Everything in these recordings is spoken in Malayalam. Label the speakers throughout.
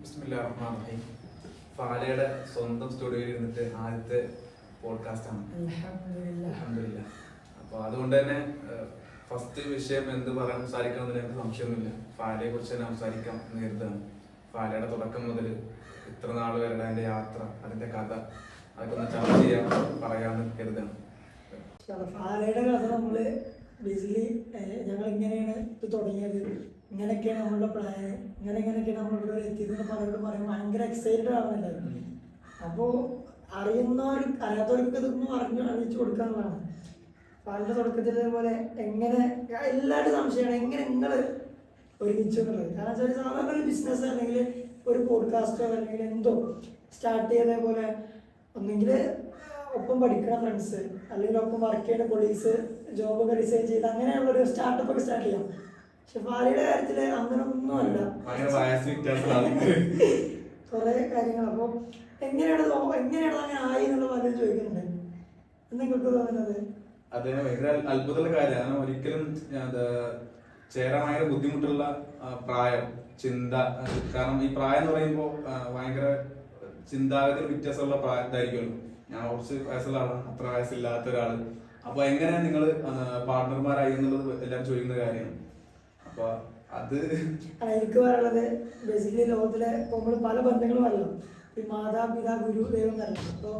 Speaker 1: ബിസ്മില്ലാഹിർറഹ്മാനിർറഹീം. ഫാലയുടെ സ്വന്തം സ്റ്റുഡിയോയിൽ ഇരുന്നിട്ട് ആദ്യത്തെ പോഡ്കാസ്റ്റാണ്. അൽഹംദുലില്ലാ. അപ്പോൾ അതുകൊണ്ട് തന്നെ ഫസ്റ്റ് വിഷയം എന്ത് പറയാൻ സംസാരിക്കണമെന്ന് എനിക്ക് സംശയമൊന്നുമില്ല. ഫാലയെ കുറിച്ച് തന്നെ സംസാരിക്കാം എന്ന് കരുതാണ്. ഫാലയുടെ തുടക്കം മുതൽ ഇത്ര നാൾ വരെ അതിൻ്റെ യാത്ര, അതിൻ്റെ കഥ, അതൊക്കെ ഒന്ന് ചർച്ച ചെയ്യാൻ പറയാമെന്ന് കരുതാണ്.
Speaker 2: ഫാലയുടെ കഥ നമ്മൾ ബേസിക്കലി ഞങ്ങൾ ഇങ്ങനെയാണ് ഇത് തുടങ്ങിയത്, ഇങ്ങനെയൊക്കെയാണ് നമ്മളുടെ പ്ലാന്, ഇങ്ങനെയൊക്കെയാണ് നമ്മൾ ഇവിടെ എത്തിയതെന്ന് പലരോട് പറയുമ്പോൾ ഭയങ്കര എക്സൈറ്റഡ് ആവുന്നുണ്ടായിരുന്നു. അപ്പോൾ അറിയാത്തവർക്ക് ഇതൊന്നും അറിയിച്ചു കൊടുക്കാനുള്ളതാണ്. ഫാലിൻ്റെ തുടക്കത്തിൽ ഇതേപോലെ എങ്ങനെ എല്ലാവരും സംശയമാണ് എങ്ങനെ നിങ്ങൾ ഒരുമിച്ചു എന്നുള്ളത്. കാരണം വെച്ചാൽ സാധാരണ ഒരു ബിസിനസ് അല്ലെങ്കിൽ ഒരു പോഡ്കാസ്റ്റോ അല്ലെങ്കിൽ എന്തോ സ്റ്റാർട്ട് ചെയ്തേപോലെ ഒന്നെങ്കിൽ ഒപ്പം പഠിക്കുന്ന ഫ്രണ്ട്സ് അല്ലെങ്കിൽ ഒപ്പം വർക്ക് ചെയ്യുന്ന കൊളീഗ്സ് ജോബൊക്കെ ഡിസൈൻ ചെയ്ത് അങ്ങനെയുള്ളൊരു സ്റ്റാർട്ടപ്പ് ഒക്കെ സ്റ്റാർട്ട് ചെയ്യാം. പക്ഷെ ഫാലിയുടെ കാര്യത്തിൽ അങ്ങനൊന്നും അല്ല, കുറേ കാര്യങ്ങൾ. അപ്പോൾ എങ്ങനെയാണ് അങ്ങനെ ആയി എന്നുള്ള പലരും ചോദിക്കുന്നുണ്ട്. നിങ്ങൾക്ക് തോന്നുന്നത്
Speaker 1: അത് ഭയങ്കര അത്ഭുതമുള്ള കാര്യമാണ്. ഒരിക്കലും ചേരാൻ ഭയങ്കര ബുദ്ധിമുട്ടുള്ള പ്രായം, ചിന്ത. കാരണം ഈ പ്രായം എന്ന് പറയുമ്പോൾ ഭയങ്കര ചിന്താഗതി വ്യത്യാസമുള്ള പ്രായത്തായിരിക്കുമല്ലോ. ഞാൻ കുറച്ച് വയസ്സുള്ള ആളാണ്, അത്ര വയസ്സില്ലാത്ത ഒരാള്. അപ്പൊ എങ്ങനെയാണ് നിങ്ങൾ പാർട്ട്ണർമാരായി എന്നുള്ളത് എല്ലാവരും ചോദിക്കുന്ന കാര്യമാണ്. അപ്പൊ അത്
Speaker 2: എനിക്ക് പറയാനുള്ളത് ബേസിക്കലി ലോകത്തിലെ നമ്മൾ പല ബന്ധങ്ങളും അറിയാം. ഈ മാതാപിതാ ഗുരു ദൈവം എന്നല്ല. അപ്പോൾ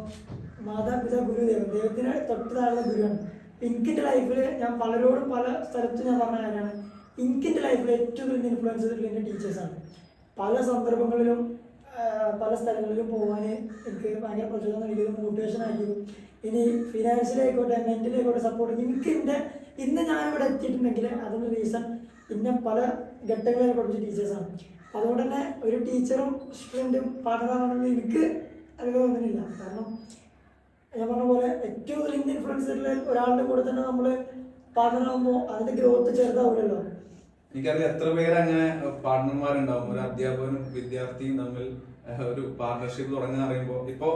Speaker 2: മാതാപിതാ ഗുരു ദൈവം, ദൈവത്തിന് തൊട്ട് താഴെ ഗുരുവാണ്. എനിക്കെൻ്റെ ലൈഫിൽ ഞാൻ പലരോടും പല സ്ഥലത്തും ഞാൻ പറഞ്ഞ കാര്യമാണ്, എനിക്കെൻ്റെ ലൈഫിൽ ഏറ്റവും വലിയ ഇൻഫ്ലുവൻസ് ചെയ്തിട്ടുള്ള എൻ്റെ ടീച്ചേഴ്സാണ്. പല സന്ദർഭങ്ങളിലും പല സ്ഥലങ്ങളിലും പോകാൻ എനിക്ക് ഭയങ്കര പ്രചോദനം നൽകിയതും മോട്ടിവേഷൻ ആക്കിയതും. ഇനി ഫിനാൻഷ്യലായിക്കോട്ടെ മെൻ്റലായിക്കോട്ടെ സപ്പോർട്ട് എനിക്ക് ഇന്ന് ഞാനിവിടെ എത്തിയിട്ടുണ്ടെങ്കിൽ അതിന് റീസൺ പിന്നെ പല ഘട്ടങ്ങളിൽ പഠിച്ച ടീച്ചേഴ്സാണ്. അതുകൊണ്ട് തന്നെ ഒരു ടീച്ചറും സ്റ്റുഡൻറ്റും പാഠമാണെന്ന് എനിക്ക് അനുഭവം തോന്നുന്നില്ല. കാരണം ഞാൻ പറഞ്ഞ പോലെ ഏറ്റവും വലിയ ഇൻഫ്ലുവൻസ് ഒരാളുടെ കൂടെ തന്നെ നമ്മൾ പാഠമാകുമ്പോൾ അതിൻ്റെ ഗ്രോത്ത് ചെറുതാവില്ലല്ലോ.
Speaker 1: എനിക്കറിയാം എത്ര പേര് അങ്ങനെ പാർട്ട്ണർമാരുണ്ടാവും. ഒരു അധ്യാപകനും വിദ്യാർത്ഥിയും തമ്മിൽ ഒരു പാർട്ട്ണർഷിപ്പ് തുടങ്ങാൻ അറിയുമ്പോൾ ഇപ്പോ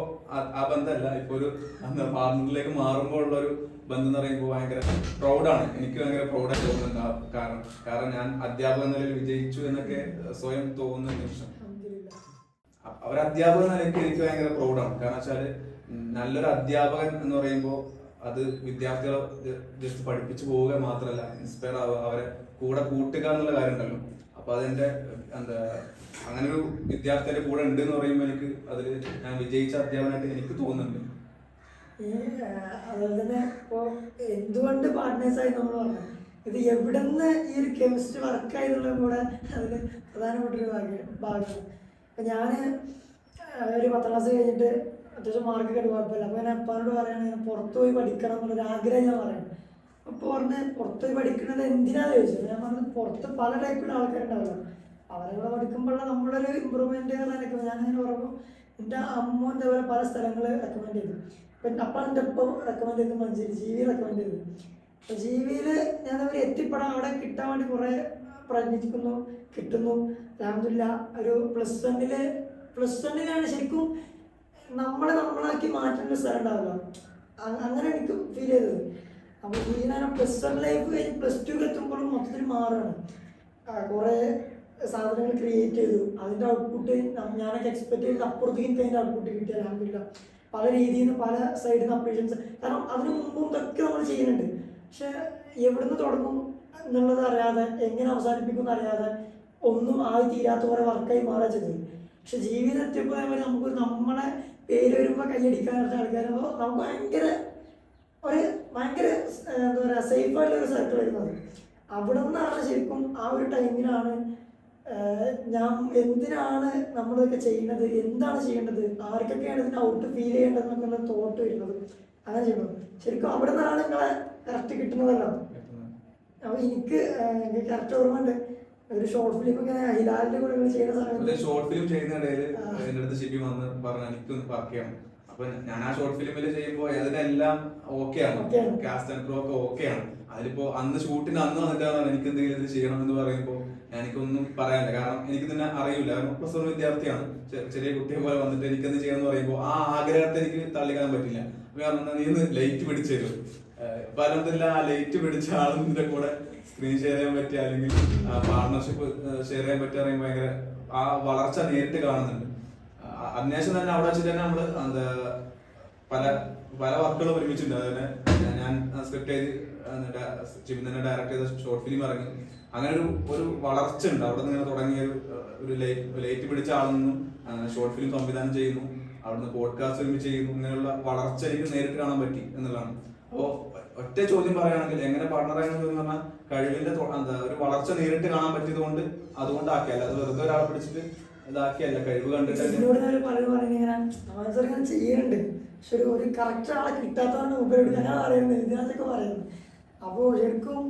Speaker 1: ആ ബന്ധമല്ല, ഇപ്പൊ ഒരു പാർട്ട്ണറിലേക്ക് മാറുമ്പോൾ ഉള്ള ഒരു ബന്ധം എന്ന് പറയുമ്പോൾ ഭയങ്കര പ്രൗഡാണ്. എനിക്ക് ഭയങ്കര പ്രൗഡായി തോന്നുന്നുണ്ട്. കാരണം ഞാൻ അധ്യാപക നിലയിൽ വിജയിച്ചു എന്നൊക്കെ സ്വയം തോന്നുന്ന നിമിഷം ഒരു അധ്യാപക നിലയ്ക്ക് എനിക്ക് ഭയങ്കര പ്രൗഡാണ്. കാരണം വെച്ചാല് നല്ലൊരു അധ്യാപകൻ എന്ന് പറയുമ്പോൾ അത് വിദ്യാർത്ഥികളെ ജസ്റ്റ് പഠിപ്പിച്ചു പോവുക മാത്രമല്ല, ഇൻസ്പയർ ആവുക, അവരെ കൂടെ കൂട്ടുക എന്നുള്ള കാര്യം ഉണ്ടല്ലോ. അപ്പൊ അതെന്റെ അങ്ങനെ ഒരു വിദ്യാർത്ഥിയുടെ കൂടെ ഉണ്ട് എന്ന് പറയുമ്പോൾ എനിക്ക് അതിൽ ഞാൻ വിജയിച്ച അധ്യാപകനായിട്ട് എനിക്ക് തോന്നുന്നുണ്ട്.
Speaker 2: അതുപോലെ തന്നെ ഇപ്പോൾ എന്തുകൊണ്ട് പാർട്ട്നേഴ്സായി നമ്മൾ പറഞ്ഞു, ഇത് എവിടെ നിന്ന് ഈ ഒരു കെമിസ്ട്രി വർക്കായതുള്ള കൂടെ അതിൽ പ്രധാനപ്പെട്ടൊരു ഭാഗമാണ്. അപ്പം ഞാൻ ഒരു 10ാം ക്ലാസ് കഴിഞ്ഞിട്ട് അത്യാവശ്യം മാർക്കൊക്കെ കുഴപ്പമില്ല. അപ്പോൾ ഞാൻ അപ്പാനോട് പറയുകയാണ് ഞാൻ പുറത്തു പോയി പഠിക്കണം എന്നുള്ളൊരു ആഗ്രഹം ഞാൻ പറയുന്നത്. അപ്പോൾ പറഞ്ഞ് പുറത്ത് പോയി പഠിക്കുന്നത് എന്തിനാണെന്ന് ചോദിച്ചത്. ഞാൻ പറഞ്ഞത് പുറത്ത് പല ടൈപ്പിലുള്ള ആൾക്കാരുണ്ടാവില്ല, അവരെ പഠിക്കുമ്പോഴുള്ള നമ്മളൊരു ഇമ്പ്രൂവ്മെൻറ്റ് എന്നൊക്കെ ഞാനിങ്ങനെ പറയുമ്പോൾ എൻ്റെ അമ്മ ഇതേപോലെ പല സ്ഥലങ്ങൾ റെക്കമെൻഡ് ചെയ്തു. അപ്പം അപ്പം എൻ്റെ ഒപ്പം റെക്കമെൻഡ് ചെയ്ത് മഞ്ചേരി ജി വി റെക്കമെൻഡ് ചെയ്തു. അപ്പോൾ ജി വിയിൽ ഞാൻ അവർ എത്തിപ്പെടാൻ അവിടെ കിട്ടാൻ വേണ്ടി കുറേ പ്രയത്നിക്കുന്നു, കിട്ടുന്നു. അൽഹംദുലില്ലാ ഒരു പ്ലസ് വണ്ണിലാണ് ശരിക്കും നമ്മളാക്കി മാറ്റുന്ന സ്ഥലം ഉണ്ടാവില്ല. അങ്ങനെ എനിക്ക് ഫീൽ ചെയ്തത്. അപ്പോൾ ഈ ഞാൻ +1 ലൈഫ് കഴിഞ്ഞ് +2 എത്തുമ്പോഴും മൊത്തത്തിൽ മാറുകയാണ്. കുറേ സാധനങ്ങൾ ക്രിയേറ്റ് ചെയ്തു, അതിൻ്റെ ഔട്ട്പുട്ട് ഞാനൊക്കെ എക്സ്പെക്ട് ചെയ്ത് അപ്പുറത്തേക്ക് എനിക്ക് അതിൻ്റെ ഔട്ട്പുട്ട് കിട്ടി. അൽഹംദുലില്ലാ പല രീതിയിൽ നിന്ന് പല സൈഡിൽ നിന്ന് അപ്രീഷിയേഷൻസ്. കാരണം അതിന് മുമ്പും ഇതൊക്കെ നമ്മൾ ചെയ്യുന്നുണ്ട്, പക്ഷെ എവിടുന്ന് തുടങ്ങും എന്നുള്ളത് അറിയാതെ എങ്ങനെ അവസാനിപ്പിക്കും എന്നറിയാതെ ഒന്നും ആയി തീരാത്ത കുറേ വർക്കായി മാറുക ചെയ്തത്. പക്ഷെ ജീവിതം എത്തിയപ്പോൾ നമുക്ക് നമ്മളെ പേര് വരുമ്പോൾ കൈയടിക്കാനുള്ള ആൾക്കാരപ്പോൾ നമുക്ക് ഭയങ്കര എന്താ പറയുക സേഫായിട്ടുള്ളൊരു സർക്കിൾ വരുന്നത്. അവിടെ നിന്നാണ് ശരിക്കും ആ ഒരു ടൈമിലാണ് ഞാൻ എന്തിനാണ് നമ്മളിതൊക്കെ ചെയ്യുന്നത്, എന്താണ് ചെയ്യേണ്ടത്, ആർക്കൊക്കെയാണ് ഇതിന് ഔട്ട് ഫീൽ ചെയ്യേണ്ടത് എന്നുള്ള തോട്ട് വരുന്നത്. അങ്ങനെ ചെയ്യുന്നത് ശരിക്കും അവിടെ നിന്നാണ് നിങ്ങളെ കറക്റ്റ് കിട്ടുന്നതല്ലോ. അപ്പോൾ എനിക്ക് കറക്റ്റ് ഓർമ്മയുണ്ട് ഒരു ഷോർട്ട് ഫിലിം ഇങ്ങനെ ഹിലാലിന്റെ കൂടെ ചെയ്യുന്ന സമയത്ത്
Speaker 1: ഷോർട്ട് ഫിലിം ചെയ്യുന്നിടയിൽ എൻ്റെ അടുത്ത് ശരിക്കും വന്ന് പറഞ്ഞു എനിക്കൊന്ന് വർക്ക് ചെയ്യണം. അപ്പൊ ഞാൻ ആ ഷോർട്ട് ഫിലിമിൽ ചെയ്യുമ്പോൾ അതിനെല്ലാം ഓക്കെയാണ്, കാസ്റ്റ് ആൻഡ് ക്രൂ ഒക്കെ ഓക്കെയാണ്. അതിലിപ്പോ അന്ന് ഷൂട്ടിന് അന്ന് വന്നിട്ടാണ് എനിക്ക് എന്തെങ്കിലും ഇത് ചെയ്യണം എന്ന് പറയുമ്പോൾ എനിക്കൊന്നും പറയാനില്ല. കാരണം എനിക്ക് തന്നെ അറിയില്ല, കാരണം +1 വിദ്യാർത്ഥിയാണ്, ചെറിയ കുട്ടിയെ പോലെ വന്നിട്ട് എനിക്കെന്ത് ചെയ്യണം എന്ന് പറയുമ്പോൾ ആ ആഗ്രഹത്തെ എനിക്ക് തള്ളിക്കാൻ പറ്റില്ല. കാരണം നീ ഒന്ന് ലൈറ്റ് പിടിച്ചു തരും. പലതില്ല ആ ലൈറ്റ് പിടിച്ച ആളിന്റെ കൂടെ സ്ക്രീൻ ഷെയർ ചെയ്യാൻ പറ്റിയ അല്ലെങ്കിൽ പാർട്ണർഷിപ്പ് ഷെയർ ചെയ്യാൻ പറ്റുക ഭയങ്കര ആ വളർച്ച നേരിട്ട് കാണുന്നുണ്ട്. അതിനുശേഷം തന്നെ അവിടെ വെച്ചിട്ട് തന്നെ നമ്മള് എന്താ പല പല വർക്കുകൾ ഒരുമിച്ചിട്ടുണ്ട്. അതുപോലെ ഞാൻ സ്ക്രിപ്റ്റ് ചെയ്ത് എന്നിട്ട് ജിബിൻ തന്നെ ഡയറക്ട് ചെയ്ത ഷോർട്ട് ഫിലിം ഇറങ്ങി. അങ്ങനെ ഒരു വളർച്ച ഉണ്ട്. അവിടെ നിന്ന് തുടങ്ങിയ ഒരു ലേറ്റ് പിടിച്ച ആളിൽ നിന്നും ഷോർട്ട് ഫിലിം സംവിധാനം ചെയ്യുന്നു, അവിടുന്ന് പോഡ്കാസ്റ്റ് ഒരുമിച്ച് ചെയ്യുന്നു. ഇങ്ങനെയുള്ള വളർച്ച എനിക്ക് നേരിട്ട് കാണാൻ പറ്റി എന്നുള്ളതാണ്. അപ്പോ ഒറ്റ ചോദ്യം പറയുകയാണെങ്കിൽ എങ്ങനെ പാർട്ണറായെന്ന് പറഞ്ഞാൽ കഴിവിന്റെ എന്താ ഒരു വളർച്ച നേരിട്ട് കാണാൻ പറ്റിയത് കൊണ്ട് അതുകൊണ്ട് ആക്കിയല്ല, അത് വെറുതെ ഒരാളെ പിടിച്ചിട്ട് ഇതാക്കിയല്ല, കഴിവ് കണ്ടിട്ട്
Speaker 2: ചെയ്യുന്നുണ്ട്. പക്ഷെ ഒരു കറക്റ്റ് ആളെ കിട്ടാത്തതുകൊണ്ട് ഉപയോഗിച്ച് ഞാൻ പറയുന്നത് ഇതിനകത്തൊക്കെ പറയുന്നത്. അപ്പോൾ ശരിക്കും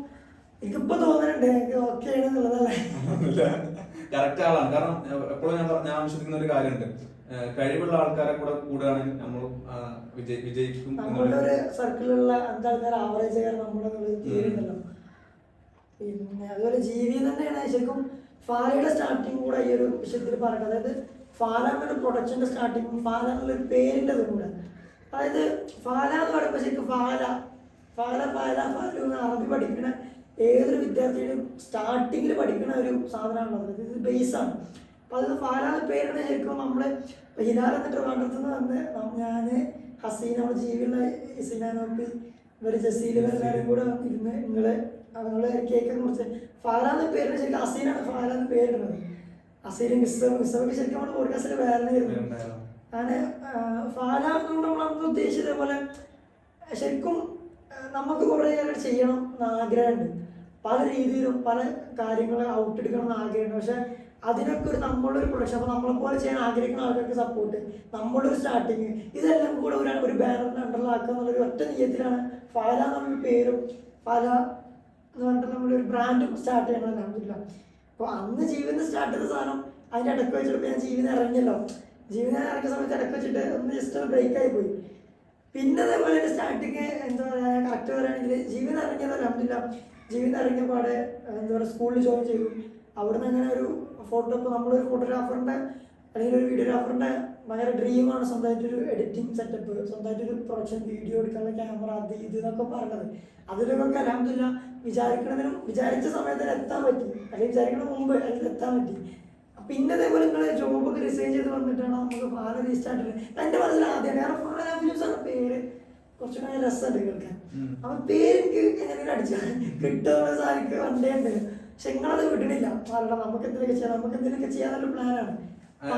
Speaker 2: എനിക്കിപ്പോ തോന്നുന്നുണ്ട് എനിക്ക് ഓക്കെ ആണെന്നുള്ളതല്ലേ.
Speaker 1: കറക്റ്റ് ആളാണ്. കാരണം എപ്പോഴും ഞാൻ വിശ്വസിക്കുന്ന ഒരു കാര്യമുണ്ട്, കഴിവുള്ള ആൾക്കാരെ കൂടെ കൂടുകയാണെങ്കിൽ നമ്മൾ വിജയിക്കും.
Speaker 2: നമ്മളുടെ ഒരു സർക്കിളിലുള്ള അഞ്ചാൾക്കാർ ആവറേജ് നമ്മുടെ തീരുന്നല്ലോ. പിന്നെ അതുപോലെ ജീവി തന്നെയാണ് ശരിക്കും ഫാലയുടെ സ്റ്റാർട്ടിങ് കൂടെ ഈ ഒരു വിഷയത്തിൽ പറയുന്നത്. അതായത് ഫാല എന്നൊരു പ്രൊഡക്ഷന്റെ സ്റ്റാർട്ടിങ്, ഫാല എന്നുള്ളൊരു പേരിൻ്റെ കൂടെ. അതായത് ഫാല എന്ന് പറയുമ്പോൾ ശരിക്കും ഫാല ഫാലു എന്ന് അറബി പഠിക്കുന്ന ഏതൊരു വിദ്യാർത്ഥിയുടെയും സ്റ്റാർട്ടിങ്ങിൽ പഠിക്കുന്ന ഒരു സാധനമാണുള്ളത്. ഇത് ബേസാണ്. അപ്പം അത് ഫാല എന്ന പേരാണ് ശരിക്കും നമ്മൾ ഹിലാൽ എന്നിട്ട് ട്രിവാൻഡ്രത്തുനിന്ന് വന്ന് ഞാൻ ഹസീൻ നമ്മുടെ ജീവിയുള്ള ഹസീനാനോപ്പി ഇവർ ജസീൽ എല്ലാവരും കൂടെ ഇരുന്ന് നിങ്ങൾ കേക്കൊക്കെ മുറിച്ച് ഫാല എന്ന പേരിന് ശരിക്കും ഹസീനാണ് ഫാല എന്ന പേരിടുന്നത്. ഹസീൻ മിസ്സൊക്കെ ശരിക്കും നമ്മുടെ പോഡ്കാസ്റ്റിൽ വേറെ വരുന്നു. അങ്ങനെ ഫാല കൊണ്ട് നമ്മളന്ന് ഉദ്ദേശിച്ചത് പോലെ ശരിക്കും നമുക്ക് കുറേ ചെയ്യണം എന്ന് ആഗ്രഹമുണ്ട്. പല രീതിയിലും പല കാര്യങ്ങൾ ഔട്ടെടുക്കണം എന്ന് ആഗ്രഹമുണ്ട്. പക്ഷെ അതിനൊക്കെ നമ്മളൊരു പ്രൊഡക്ഷൻ, അപ്പോൾ നമ്മളെപ്പോലെ ചെയ്യാൻ ആഗ്രഹിക്കുന്ന ആൾക്കാർക്ക് സപ്പോർട്ട്, നമ്മളൊരു സ്റ്റാർട്ടിങ്, ഇതെല്ലാം കൂടെ ഒരു ബാനറിൻ്റെ അണ്ടറിലാക്കുക എന്നുള്ളൊരു ഒറ്റ നിയത്തിലാണ് ഫാല എന്നുള്ള പേരും ഫാല എന്ന് പറഞ്ഞിട്ട് നമ്മളൊരു ബ്രാൻഡും സ്റ്റാർട്ട് ചെയ്യണം. അല്ല അപ്പോൾ അന്ന് ജീവിതം സ്റ്റാർട്ട് ചെയ്ത സാധനം അതിൻ്റെ ഇടയ്ക്ക് വെച്ചിട്ട് ഞാൻ ജീവിതം ഇറങ്ങിയല്ലോ. ജീവിതം ഇറങ്ങിയ സമയത്ത് ഇടയ്ക്ക് വെച്ചിട്ട് ഒന്ന് ജസ്റ്റ് ബ്രേക്കായി പോയി. പിന്നെ അതേപോലെ തന്നെ സ്റ്റാർട്ടിങ് എന്താ പറയുക, കറക്റ്റ് പറയുകയാണെങ്കിൽ ജീവിതം ഇറങ്ങിയതല്ല. അല്ല ജീവിതം ഇറങ്ങിയ പാടെ എന്താ പറയുക സ്കൂളിൽ ജോയിൻ ചെയ്തു. അവിടുന്ന് അങ്ങനെ ഒരു ഫോട്ടോ, ഇപ്പോൾ നമ്മളൊരു ഫോട്ടോഗ്രാഫറിൻ്റെ അല്ലെങ്കിൽ ഒരു വീഡിയോഗ്രാഫറിൻ്റെ ഭയങ്കര ഡ്രീമാണ് സ്വന്തമായിട്ടൊരു എഡിറ്റിംഗ് സെറ്റപ്പ്, സ്വന്തമായിട്ടൊരു പ്രൊഡക്ഷൻ, വീഡിയോ എടുക്കാനുള്ള ക്യാമറ, അത് ഇത് എന്നൊക്കെ പറഞ്ഞത്. അതിലൊക്കെ അൽഹംദുലില്ലാ വിചാരിക്കണതിനും വിചാരിച്ച സമയത്തിന് എത്താൻ പറ്റി, അല്ലെങ്കിൽ വിചാരിക്കണ മുമ്പ് അതിൽ എത്താൻ പറ്റി. പിന്നെ അതേപോലെ നിങ്ങൾ ജോബൊക്കെ റിസൈൻ ചെയ്ത് വന്നിട്ടാണ് നമുക്ക് ഫാല റീസ്റ്റാർട്ട് ചെയ്യുന്നത്. എൻ്റെ മനസ്സിൽ ആദ്യമാണ്. കാരണം ഫാല ഫിലിംസാണ് പേര് കുറച്ചുകൂടെ രസമുണ്ട് കേൾക്കാൻ. അപ്പം പേര് എനിക്ക് എങ്ങനെയും അടിച്ചാൽ കിട്ടുന്ന സാധിക്ക് വണ്ടേ ഉണ്ട്. പക്ഷെ നിങ്ങളത് വിടണില്ല. കാരണം നമുക്ക് എന്തെങ്കിലുമൊക്കെ ചെയ്യാം, നമുക്ക് എന്തെങ്കിലുമൊക്കെ ചെയ്യാനുള്ള പ്ലാനാണ്.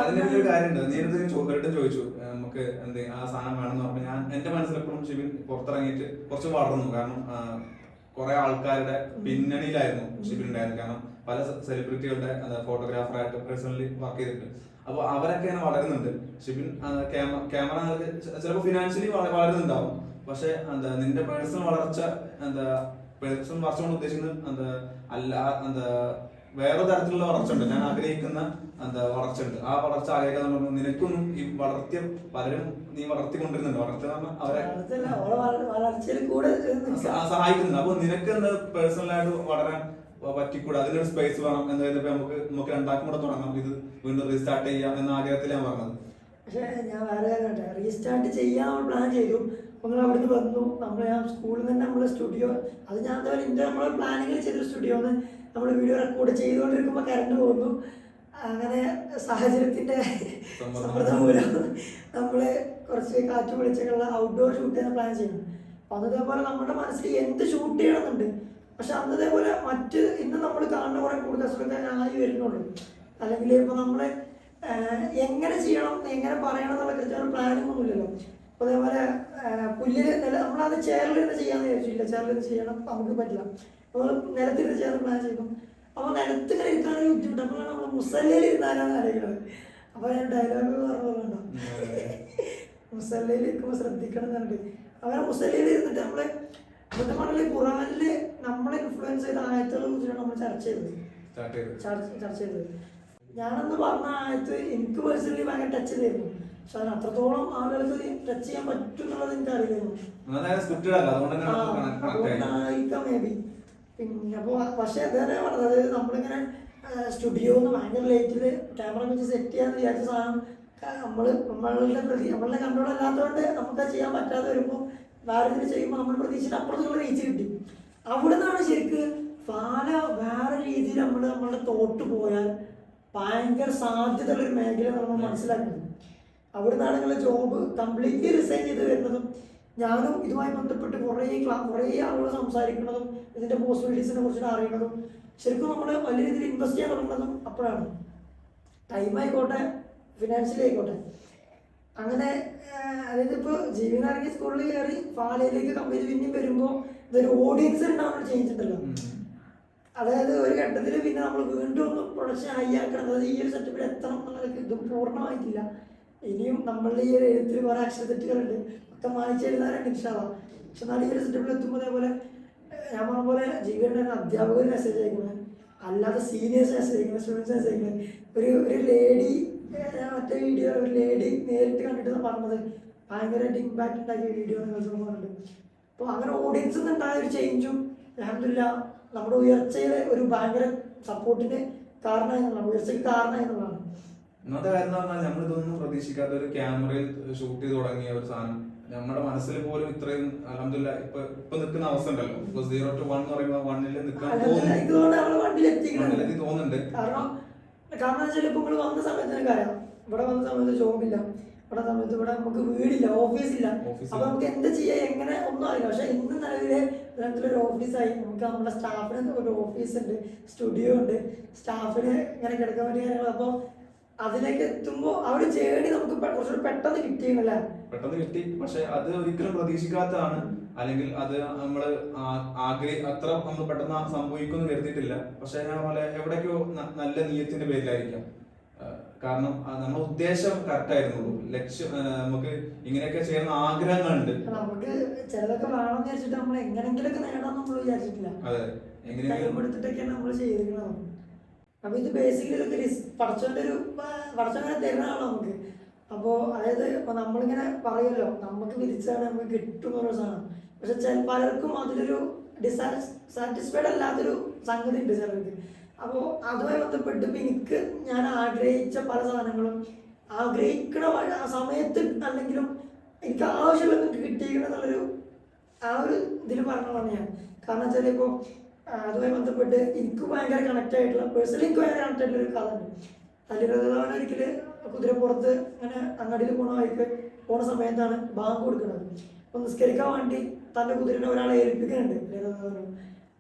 Speaker 1: അതിനൊരു കാര്യമുണ്ട്. നേരത്തെ ചോദിച്ചു നമുക്ക് എന്ത് ആ സാധനം വേണമെന്ന് പറഞ്ഞാൽ ഞാൻ എന്റെ മനസ്സിലെപ്പോഴും ഷിബിൻ പുറത്തിറങ്ങിയിട്ട് കുറച്ച് വളർന്നു. കാരണം കുറെ ആൾക്കാരുടെ പിന്നണിയിലായിരുന്നു ഷിബിൻ ഉണ്ടായിരുന്നു. കാരണം പല സെലിബ്രിറ്റികളുടെ ഫോട്ടോഗ്രാഫറായിട്ട് പേഴ്സണലി വർക്ക് ചെയ്തിട്ടുണ്ട്. അപ്പൊ അവരൊക്കെ ഇങ്ങനെ വളരുന്നുണ്ട്. ഷിബിൻ ക്യാമറ ചിലപ്പോൾ ഫിനാൻഷ്യലി വളരുന്നുണ്ടാവും. പക്ഷെ എന്താ നിന്റെ പേഴ്സണൽ വളർച്ച, എന്താ പേഴ്സണൽ വളർച്ച കൊണ്ട് ഉദ്ദേശിക്കുന്നത് എന്താ വേറെ തരത്തിലുള്ള വളർച്ച ഉണ്ട്. ഞാൻ ആഗ്രഹിക്കുന്ന വളർച്ച ഉണ്ട്. ആ വളർച്ച ആഗ്രഹിക്കാന്ന് പറഞ്ഞാൽ നിനക്കൊന്നും ഈ വളർത്തിയ പലരും നീ വളർത്തിക്കൊണ്ടിരുന്നുണ്ട്. വളർച്ച അവരെ സഹായിക്കുന്നുണ്ട്. അപ്പൊ നിനക്ക് എന്താ പേഴ്സണലായിട്ട് വളരാൻ പറ്റിക്കൂടെ, അതിനൊരു സ്പേസ് വേണം എന്ന് കഴിഞ്ഞപ്പോ നമുക്ക് രണ്ടാക്കും കൂടെ തുടങ്ങാം, ഇത് വീണ്ടും റീസ്റ്റാർട്ട് ചെയ്യാം എന്ന ആഗ്രഹത്തിൽ ഞാൻ പറഞ്ഞത്.
Speaker 2: പക്ഷെ ഞാൻ വേറെ കാര്യം റീസ്റ്റാർട്ട് ചെയ്യാൻ നമ്മൾ പ്ലാൻ ചെയ്തു. നമ്മൾ അവിടുന്ന് വന്നു. ഞാൻ സ്കൂളിൽ നിന്ന് നമ്മൾ സ്റ്റുഡിയോ, അത് ഞാൻ എന്താ നമ്മൾ പ്ലാനിങ്ങിൽ ചെയ്തൊരു സ്റ്റുഡിയോന്ന് നമ്മൾ വീഡിയോ റെക്കോർഡ് ചെയ്തുകൊണ്ടിരിക്കുമ്പോൾ കറണ്ട് പോകുന്നു. അങ്ങനെ സാഹചര്യത്തിന്റെ സമ്മർദ്ദം മൂലം നമ്മൾ കുറച്ച് കാറ്റ് വെളിച്ചങ്ങളുള്ള ഔട്ട്ഡോർ ഷൂട്ട് ചെയ്യാൻ പ്ലാൻ ചെയ്യുന്നു. അപ്പം അതേപോലെ നമ്മുടെ മനസ്സിൽ എന്ത് ഷൂട്ട് ചെയ്യണമെന്നുണ്ട്. പക്ഷെ അന്നതേപോലെ ഇന്ന് നമ്മൾ കാണുന്ന കുറേ കൂടുതൽ ആയി വരുന്നുള്ളൂ. അല്ലെങ്കിൽ ഇപ്പം നമ്മൾ എങ്ങനെ ചെയ്യണം, എങ്ങനെ പറയണം എന്നുള്ള കൃത്യമായ പ്ലാനിങ് ഒന്നുമില്ലല്ലോ. അപ്പോൾ അതേപോലെ പുല്ലിൽ നമ്മളത് ചെയറിലിരുന്ന് ചെയ്യാമെന്ന് വിചാരിച്ചില്ല. ചെയറിലിരുന്ന് ചെയ്യണം നമുക്ക് പറ്റില്ല. അപ്പോൾ നിലത്തിരുന്ന് ചെയ്യാൻ പ്ലാൻ ചെയ്തു. അപ്പോൾ നിലത്ത് ഇങ്ങനെ ഇരുത്താനൊരു ബുദ്ധിമുട്ട്. അപ്പോഴാണ് നമ്മൾ മുസല്ലയിൽ ഇരുന്നാലാണ് ആലോചിക്കുന്നത്. അപ്പോൾ ഞാൻ ഡയലോഗ് പറഞ്ഞുണ്ടോ, മുസല്ലയിൽ ഇരിക്കുമ്പോൾ ശ്രദ്ധിക്കണം എന്നുണ്ട്. അങ്ങനെ മുസല്ലയിൽ ഇരുന്നിട്ട് നമ്മൾ ഇന്നത്തെ മണ്ണിൽ ഖുറാനിൽ നമ്മളെ ഇൻഫ്ലുവൻസ് ചെയ്ത ആയത്തുകളെ കുറിച്ചാണ് നമ്മൾ ചർച്ച ചെയ്തത്. ഞാനന്ന് പറഞ്ഞ ആയത്ത് എനിക്ക് പേഴ്സണലി ഭയങ്കര ടച്ച് ചെയ്തിരുന്നു. പക്ഷെ അതിന് അത്രത്തോളം ആളുകൾക്ക് ടച്ച് ചെയ്യാൻ പറ്റും എന്നുള്ളത് എനിക്ക് അറിയില്ലായിരുന്നു. May be. പിന്നെ അപ്പോൾ പക്ഷെ അതന്നെ പറഞ്ഞത് നമ്മളിങ്ങനെ സ്റ്റുഡിയോന്ന് ഭയങ്കര ലേറ്റിൽ ക്യാമറ വെച്ച് സെറ്റ് ചെയ്യാന്ന് വിചാരിച്ച സാധനം നമ്മളുടെ കൺട്രോൾ അല്ലാത്തതുകൊണ്ട് നമുക്കത് ചെയ്യാൻ പറ്റാതെ വരുമ്പോൾ വേറെ ഇതിൽ ചെയ്യുമ്പോൾ നമ്മൾ പ്രതീക്ഷിച്ചിട്ട് അപ്പുറത്തുള്ള റീച്ച് കിട്ടി. അവിടെ നിന്നാണ് ശരിക്ക് ഫാല വേറെ രീതിയിൽ നമ്മളുടെ തോട്ട് പോയാൽ ഭയങ്കര സാധ്യതയുള്ള ഒരു മേഖല നമ്മൾ മനസ്സിലാക്കുന്നത്. അവിടെ നിന്നാണ് നിങ്ങളുടെ ജോബ് കംപ്ലീറ്റ്ലി റിസൈൻ ചെയ്ത് വരുന്നതും ഞാനും ഇതുമായി ബന്ധപ്പെട്ട് കുറേ ആളുകൾ സംസാരിക്കുന്നതും ഇതിൻ്റെ പോസിബിലിറ്റീസിനെ കുറിച്ചിട്ട് അറിയുന്നതും ശരിക്കും നമ്മൾ വലിയ രീതിയിൽ ഇൻവെസ്റ്റ് ചെയ്യാൻ തുടങ്ങുന്നതും അപ്പോഴാണ്. ടൈം ആയിക്കോട്ടെ, ഫിനാൻഷ്യലി ആയിക്കോട്ടെ. അങ്ങനെ അതായത് ഇപ്പോൾ ജീവിതമാണെങ്കിൽ സ്കൂളിൽ കയറി ഫാലയിലേക്ക് കമ്പനി പിന്നെയും വരുമ്പോൾ ഇതൊരു ഓഡിയൻസ് ഉണ്ടാവുന്ന ചേഞ്ച് ഉണ്ടല്ലോ. അതായത് ഒരു ഘട്ടത്തിൽ പിന്നെ നമ്മൾ വീണ്ടും ഒന്ന് പ്രൊഡക്ഷൻ ഹൈ ആക്കണം, അതായത് ഈ ഒരു സെറ്റപ്പിൽ എത്തണം എന്നുള്ളത് ഇതും പൂർണ്ണമായിട്ടില്ല. ഇനിയും നമ്മളുടെ ഈ ഒരു എഴുത്തിൽ കുറേ അക്ഷരത്തെറ്റുകളുണ്ട്, ഒക്കെ മാനിച്ച് എഴുതാനുണ്ട് ഇൻഷാല്ലാ. പക്ഷെ എന്നാൽ ഈ ഒരു സെറ്റപ്പിൽ എത്തുമ്പോൾ അതേപോലെ ഞാൻ പറഞ്ഞ പോലെ ജീവിതം അധ്യാപകർ മെസ്സേജ് അയക്കുന്നത്, അല്ലാതെ സീനിയേഴ്സ് മെസ്സേജ് അയക്കുന്നത്, സ്റ്റുഡൻസ് മെസ്സേജ് അയക്കുന്നത്. ഒരു ലേഡി മറ്റേ വീഡിയോ ഒരു ലേഡി നേരിട്ട് കണ്ടിട്ട് പറഞ്ഞത് ഭയങ്കരമായിട്ട് ഇമ്പാക്റ്റ് ഉണ്ടാക്കിയ വീഡിയോ നിങ്ങൾ പറഞ്ഞിട്ടുണ്ട്. അപ്പോൾ അങ്ങനെ ഓഡിയൻസിൽ നിന്നുണ്ടായ ഒരു ചേഞ്ചും അൽഹംദുലില്ലാ നമ്മുടെ ഉയർച്ചയിൽ ഒരു ഭയങ്കര സപ്പോർട്ടിന് കാരണമായി എന്നുള്ളതാണ്, ഉയർച്ചയ്ക്ക് കാരണമായി എന്നുള്ളതാണ്.
Speaker 1: ഒന്നാമത്തെ കാര്യം എന്ന് പറഞ്ഞാൽ നമ്മളിതൊന്നും പ്രതീക്ഷിക്കാത്ത ഒരു ക്യാമറയിൽ ഷൂട്ട് ചെയ്ത് തുടങ്ങിയ ഒരു സാധനം നമ്മുടെ മനസ്സിൽ പോലും ഇത്രയും അൽഹംദുലില്ലാ ഇപ്പൊ നിൽക്കുന്ന അവസ്ഥ ഉണ്ടല്ലോ. ഇപ്പൊ 0 to 1 എന്ന് പറയുമ്പോൾ 1-ൽ നിൽക്കാൻ തോന്നുന്നുണ്ട്.
Speaker 2: കാരണം വെച്ചാൽ ഇപ്പൊ നിങ്ങൾ വന്ന സമയത്ത് എനിക്കറിയാം, ഇവിടെ വന്ന സമയത്ത് ജോബില്ല, ഇവിടെ സമയത്ത് ഇവിടെ നമുക്ക് വീടില്ല, ഓഫീസില്ല. അപ്പൊ നമുക്ക് എന്ത് ചെയ്യാം എങ്ങനെ ഒന്നും അറിയില്ല. പക്ഷെ ഇന്ന് നിലവിലെ ഒരു ഓഫീസായി, നമുക്ക് നമ്മുടെ സ്റ്റാഫിന് ഒരു ഓഫീസ് ഉണ്ട്, സ്റ്റുഡിയോ ഉണ്ട്, സ്റ്റാഫിന് ഇങ്ങനെ കിടക്കാൻ പറ്റിയ കാര്യങ്ങൾ. അപ്പോൾ അതിലേക്ക് എത്തുമ്പോൾ ആ ഒരു ജേണി നമുക്ക് കുറച്ചുകൂടി പെട്ടെന്ന് കിട്ടിയെന്നല്ലേ,
Speaker 1: പെട്ടെന്ന് കിട്ടി. പക്ഷെ അത് ഒരിക്കലും പ്രതീക്ഷിക്കാത്തതാണ്, അല്ലെങ്കിൽ അത് നമ്മള് അത്ര നമ്മൾ പെട്ടെന്ന് സംഭവിക്കുമെന്ന് കരുതിയിട്ടില്ല. പക്ഷെ ഞാൻ പോലെ എവിടേക്കോ നല്ല നീയത്തിന്റെ പേരിലായിരിക്കാം. കാരണം നമ്മുടെ ഉദ്ദേശം കറക്റ്റ് ആയിരുന്നുള്ളൂ, ലക്ഷ്യം നമുക്ക് ഇങ്ങനെയൊക്കെ ചെയ്യുന്ന ആഗ്രഹങ്ങളുണ്ട്.
Speaker 2: നമുക്ക് ചിലതൊക്കെ വേണമെന്ന് വിചാരിച്ചിട്ട് നമ്മൾ എങ്ങനെങ്കിലൊക്കെ നേടാൻ നമ്മൾ വിചാരിച്ചിട്ടില്ല.
Speaker 1: അതെ, എങ്ങനെയെങ്കിലും
Speaker 2: എടുത്തിട്ടൊക്കെയാണ് നമ്മൾ ചെയ്തിരിക്കുന്നത്. അപ്പൊ ഇത് ബേസിക്കലി ഇതൊക്കെ പടച്ചവനെ തരുന്നതാണ് നമുക്ക്. അപ്പോൾ അതായത് ഇപ്പൊ നമ്മളിങ്ങനെ പറയുമല്ലോ, നമുക്ക് വിധിച്ചാണ് നമുക്ക് കിട്ടുന്ന സാധനം. പക്ഷെ പലർക്കും അതിലൊരു സാറ്റിസ്ഫൈഡ് അല്ലാത്തൊരു സംഗതി ഉണ്ട് ചിലർക്ക്. അപ്പോൾ അതുമായി ബന്ധപ്പെട്ട് എനിക്ക് ഞാൻ ആഗ്രഹിച്ച പല സാധനങ്ങളും ആഗ്രഹിക്കണ ആ സമയത്ത് അല്ലെങ്കിലും എനിക്ക് ആവശ്യമുള്ളത് കിട്ടിയിരിക്കണം എന്നുള്ളൊരു ആ ഒരു ഇതിൽ പറഞ്ഞതാണ് ഞാൻ. കാരണം വെച്ചാൽ ഇപ്പോൾ അതുമായി ബന്ധപ്പെട്ട് എനിക്ക് ഭയങ്കര കണക്ട് ആയിട്ടുള്ള പേഴ്സണലി എനിക്ക് ഭയങ്കര കണക്ട് ആയിട്ടുള്ള ഒരു കഥ ഉണ്ട്. അലിറഹ്മാൻ ഒരിക്കൽ കുതിരപ്പുറത്ത് ഇങ്ങനെ അങ്ങാടിയിൽ പോണ സമയത്താണ് ബാങ്ക് കൊടുക്കുന്നത്. അപ്പോൾ നിസ്കരിക്കാൻ വേണ്ടി തൻ്റെ കുതിരനെ ഒരാളെ ഏൽപ്പിക്കുന്നുണ്ട് അലിറഹ്മാൻ.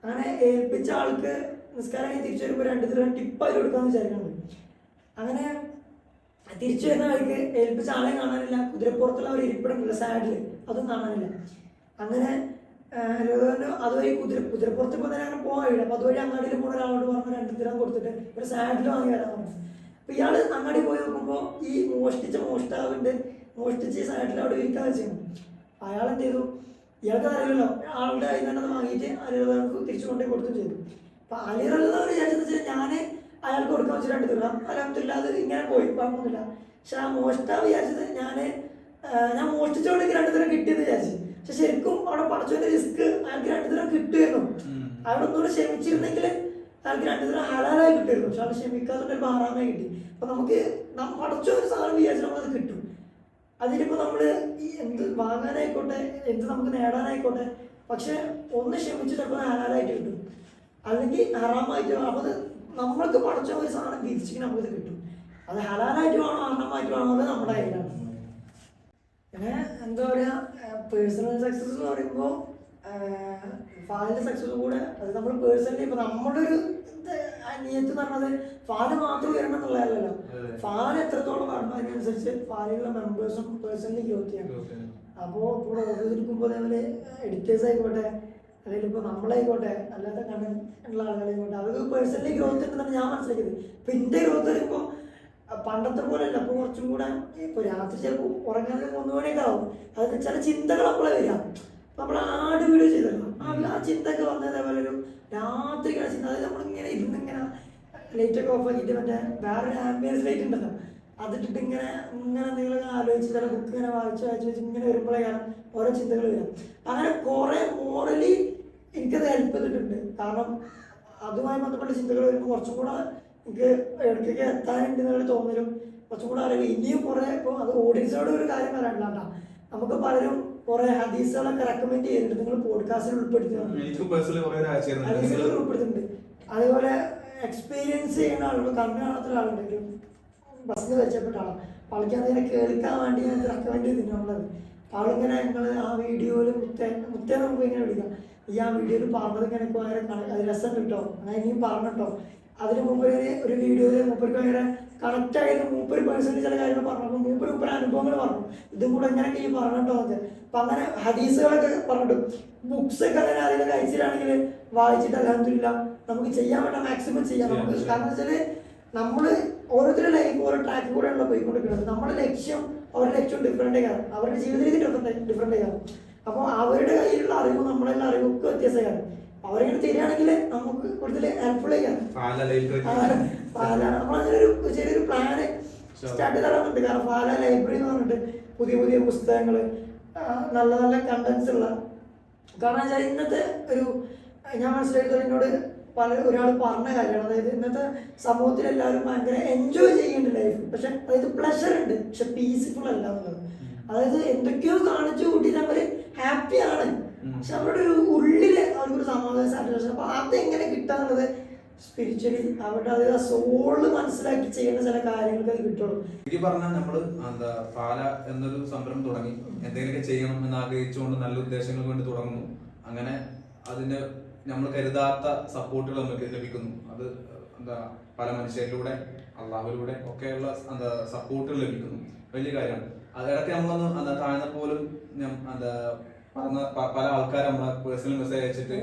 Speaker 2: അങ്ങനെ ഏൽപ്പിച്ച ആൾക്ക് നിസ്കാരം തിരിച്ചു വരുമ്പോൾ 2 ദിനം ടിപ്പായി കൊടുക്കാമെന്ന് വിചാരിക്കുന്നുണ്ട്. അങ്ങനെ തിരിച്ചു വരുന്ന ആൾക്ക് ഏൽപ്പിച്ച ആളെ കാണാനില്ല, കുതിരപ്പുറത്തുള്ള ഒരു ഇരിപ്പിടമില്ല, സാഡിൽ അതും കാണാനില്ല. അങ്ങനെ അതുവഴി കുതിരപ്പുറത്ത് ഇപ്പോൾ തന്നെ അങ്ങനെ പോകാൻ കഴിയില്ല. അപ്പോൾ അതുവഴി അങ്ങാടിയിൽ പോകുന്ന ഒരാളോട് പറഞ്ഞ് 2 ദിനം കൊടുത്തിട്ട് ഒരു സാഡിൽ വാങ്ങി വരാൻ പറഞ്ഞു. അപ്പോൾ ഇയാൾ അങ്ങാടി പോയി നോക്കുമ്പോൾ ഈ മോഷ്ടിച്ച് ഈ സാഡിൽ അവിടെ വിൽക്കാൻ വെച്ചിരുന്നു. അയാൾ എന്ത് ചെയ്തു, ഇയാൾക്ക് അറിയില്ലല്ലോ, ആളുടെ കയ്യിൽ നിന്ന് വാങ്ങിയിട്ട് അലിറഹ്മാൻക്ക് തിരിച്ചു കൊണ്ടേ കൊടുത്തും ചെയ്തു. അപ്പോൾ അലിറഹ്മാൻ വിചാരിച്ചെന്ന് വെച്ചാൽ ഞാൻ അയാൾക്ക് കൊടുക്കാൻ വെച്ച് 2 ദിനം അൽഹംദുലില്ലാ അത് ഇങ്ങനെ പോയി കുഴപ്പമൊന്നുമില്ല. പക്ഷെ ആ മോഷ്ടാവ് വിചാരിച്ചത് ഞാൻ മോഷ്ടിച്ചോണ്ട് 2 ദിനം കിട്ടിയെന്ന് വിചാരിച്ചു. പക്ഷെ ശരിക്കും അവിടെ പടച്ചോന്റെ റിസ്ക് അയാൾക്ക് 2 ദിനം കിട്ടുമായിരുന്നു. അയാൾ ഒന്നുകൂടെ ക്ഷമിച്ചിരുന്നെങ്കിൽ അയാൾക്ക് 2 ദിനം ഹലാലായി കിട്ടുമായിരുന്നു. പക്ഷെ അത് ക്ഷമിക്കാതെ ഒരു ഹറാമായി കിട്ടി. അപ്പൊ നമുക്ക് പടച്ചോ ഒരു സാധനം വിചാരിച്ചാൽ നമുക്കത് കിട്ടും. അതിലിപ്പോൾ നമ്മൾ ഈ എന്ത് വാങ്ങാനായിക്കോട്ടെ, എന്ത് നമുക്ക് നേടാനായിക്കോട്ടെ, പക്ഷെ ഒന്ന് ക്ഷമിച്ച് ചിലപ്പോൾ ഹലാലായിട്ട് കിട്ടും, അല്ലെങ്കിൽ ഹറാമായിട്ട്. അപ്പോൾ നമ്മൾക്ക് പടച്ച ഒരു സാധനം വിധിച്ചിട്ട് നമുക്കത് കിട്ടും. അത് ഹലാലായിട്ട് വേണോ ഹറാമായിട്ട് വേണോ അത് നമ്മുടെ കയ്യിലാണ്. പിന്നെ എന്താ പറയുക, പേഴ്സണൽ സക്സസ് എന്ന് പറയുമ്പോൾ ഫാലിൻ്റെ സക്സസ് കൂടെ അത് നമ്മൾ പേഴ്സണലി ഇപ്പോൾ നമ്മുടെ ഒരു നിയത്ത് എന്ന് പറഞ്ഞത് ഫാല് മാത്രം ഉയരണം എന്നുള്ളതല്ലല്ലോ. ഫാൽ എത്രത്തോളം കാണുമ്പോൾ അതിനനുസരിച്ച് ഫാലിലുള്ള മെമ്പേഴ്സും പേഴ്സണലി ഗ്രോത്ത് ചെയ്യണം. അപ്പോൾ ഇപ്പോൾ ഓഫീസിൽ ഇരിക്കുമ്പോൾ അതേപോലെ എഡിറ്റേഴ്സ് ആയിക്കോട്ടെ, അല്ലെങ്കിൽ ഇപ്പോൾ നമ്മളായിക്കോട്ടെ, അല്ലാത്ത ഉള്ള ആളുകളായിക്കോട്ടെ, അവർക്ക് പേഴ്സണലി ഗ്രോത്ത് ഉണ്ടെന്നാണ് ഞാൻ മനസ്സിലാക്കിയത്. ഇപ്പം എൻ്റെ ഗ്രോത്ത് വരുമ്പോൾ പണ്ടത്തെ പോലെ അല്ല. അപ്പോൾ കുറച്ചും കൂടെ ഇപ്പോൾ രാത്രി ചിലപ്പോൾ ഉറങ്ങാൻ 3 മണിയൊക്കെ ആവും. അതിന് ചില ചിന്തകൾ നമ്മളെ വരിക. നമ്മൾ ആട് വീഡിയോ ചെയ്തല്ലോ, ആ ചിന്തയൊക്കെ വന്നത് അതേപോലെ ഒരു രാത്രി ചിന്ത. അതായത് നമ്മളിങ്ങനെ ഇരുന്നിങ്ങനെ ലൈറ്റൊക്കെ ഓഫ് ആക്കിയിട്ട് മറ്റേ വേറൊരു ആംബിയൻസ് ലൈറ്റ് ഉണ്ടല്ലോ, അതിട്ടിട്ട് ഇങ്ങനെ നിങ്ങൾ ആലോചിച്ച് ചില ബുക്ക് ഇങ്ങനെ വായിച്ച് ഇങ്ങനെ വരുമ്പോഴേക്കാണ് ഓരോ ചിന്തകൾ വരിക. അങ്ങനെ കുറേ മോഡലി എനിക്കത് ഹെൽപ്പ് ചെയ്തിട്ടുണ്ട്. കാരണം അതുമായി ബന്ധപ്പെട്ട ചിന്തകൾ വരുമ്പോൾ കുറച്ചും കൂടെ എനിക്ക് ഇടയ്ക്കൊക്കെ എത്താനുണ്ട് എന്നുള്ള തോന്നലും കുറച്ചും കൂടെ അറിയാം. ഇനിയും കുറേ ഇപ്പോൾ അത് ഓഡിയൻസിനോട് ഒരു കാര്യം പറയാനില്ല കേട്ടോ. നമുക്ക് പലരും കുറെ ഹദീസുകളൊക്കെ റെക്കമെൻഡ് ചെയ്തിട്ടുണ്ട്, നിങ്ങൾ പോഡ്കാസ്റ്റിൽ ഉൾപ്പെടുത്തുന്നുണ്ട്. അതേപോലെ എക്സ്പീരിയൻസ് ചെയ്യുന്ന ആളുകൾ, കണ്ണ് കാണാത്ത ഒരാളുണ്ട്, ഒരു ബസ്സിൽ വെച്ചപ്പെട്ട ആളാണ്. അപ്പോൾ ആൾക്ക് അതിനെ കേൾക്കാൻ വേണ്ടി ഞാൻ റെക്കമെൻഡ് ചെയ്തിട്ടുള്ളത്. അപ്പോൾ ആളിങ്ങനെ ഞങ്ങൾ ആ വീഡിയോയിൽ മുത്തേ നമുക്ക് ഇങ്ങനെ വിളിക്കാം, ഈ ആ വീഡിയോയിൽ പറഞ്ഞത് ഇങ്ങനെ ഭയങ്കര രസം കിട്ടോ, അങ്ങനെ ഇനിയും പറഞ്ഞിട്ടോ. അതിന് മുമ്പ് ഒരു വീഡിയോയിൽ മൂപ്പർക്ക് ഭയങ്കര കണക്റ്റ് ആയത് മൂപ്പര് പേഴ്സണലി ചില കാര്യങ്ങൾ പറഞ്ഞപ്പോൾ മൂപ്പര് അനുഭവങ്ങൾ പറഞ്ഞു, ഇതും കൂടെ എങ്ങനെയൊക്കെ ഈ പറഞ്ഞിട്ടോ എന്നൊക്കെ. അപ്പം അങ്ങനെ ഹദീസുകളൊക്കെ പറഞ്ഞിട്ട് ബുക്സൊക്കെ അങ്ങനെ ആരെങ്കിലും അയച്ചിട്ടാണെങ്കിൽ വായിച്ചിട്ട് അൽഹംദുലില്ലാ നമുക്ക് ചെയ്യാൻ വേണ്ട മാക്സിമം ചെയ്യാം നമുക്ക്. കാരണം വെച്ചാൽ നമ്മൾ ഓരോരുത്തരുടെ ലൈഫ് ഓരോ ട്രാക്ക് കൂടെയാണല്ലോ പോയിക്കൊണ്ടിരിക്കുന്നത്. നമ്മുടെ ലക്ഷ്യം അവരുടെ ലക്ഷ്യം ഡിഫറെൻ്റ് ആണ്, അവരുടെ ജീവിത രീതി ഡിഫറെൻ്റ് ആണ്. അപ്പോൾ അവരുടെ കയ്യിലുള്ള അറിവും നമ്മളുടെ അറിവൊക്കെ വ്യത്യാസമാണ്. അവരിങ്ങനെ തരികയാണെങ്കിൽ നമുക്ക് കൂടുതൽ ഹെൽപ്ഫുൾ ചെയ്യാം. നമ്മളങ്ങനെ ഒരു ചെറിയൊരു പ്ലാന് സ്റ്റാർട്ട് ചെയ്തിട്ടുണ്ട്. കാരണം ഫാല ലൈബ്രറി എന്ന് പറഞ്ഞിട്ട് പുതിയ പുതിയ പുസ്തകങ്ങൾ, നല്ല നല്ല കണ്ടന്റ്സ് ഉള്ള. കാരണം വെച്ചാൽ ഇന്നത്തെ ഒരു ഞാൻ മനസ്സിലാക്കിയത് എന്നോട് ഒരാൾ പറഞ്ഞ കാര്യമാണ്. അതായത് ഇന്നത്തെ സമൂഹത്തിൽ എല്ലാവരും ഭയങ്കര എൻജോയ് ചെയ്യുന്നുണ്ട് ലൈഫ്, പക്ഷെ അതായത് പ്ലഷർ ഉണ്ട്, പക്ഷെ പീസ്ഫുൾ അല്ല എന്നുള്ളത്. അതായത് എന്തൊക്കെയോ കാണിച്ചു കൂട്ടിയിട്ട് അവർ ഹാപ്പിയാണ്, പക്ഷെ അവരുടെ ഒരു ഉള്ളില് അവർക്കൊരു സമാധാന സാറ്റിസ്ഫാക്ഷൻ. അപ്പൊ അതെങ്ങനെ കിട്ടാന്നുള്ളത് സ്പിരിച്വലി അവരുടെ അതായത് സോള് മനസ്സിലാക്കി ചെയ്യുന്ന ചില കാര്യങ്ങൾക്ക് അത് കിട്ടുള്ളൂ.
Speaker 1: എനിക്ക് പറഞ്ഞാൽ നമ്മള് ഫാല എന്നൊരു സംരംഭം തുടങ്ങി, എന്തെങ്കിലുമൊക്കെ ചെയ്യണം എന്ന് ആഗ്രഹിച്ചുകൊണ്ട് നല്ല ഉദ്ദേശങ്ങൾ കൊണ്ട് തുടങ്ങുന്നു. അങ്ങനെ അതിന് നമ്മൾ കരുതാത്ത സപ്പോർട്ടുകൾ നമുക്ക് ലഭിക്കുന്നു. അത് പല മനുഷ്യരിലൂടെ അള്ളാഹുവിലൂടെ ഒക്കെയുള്ള സപ്പോർട്ടുകൾ ലഭിക്കുന്നു. വലിയ കാര്യമാണ്. അതിടയ്ക്ക് നമ്മളൊന്ന് താഴ്ന്ന പോലും പല ആൾക്കാർ നമ്മളെ പേഴ്സണൽ മെസ്സേജ് അയച്ചിട്ട്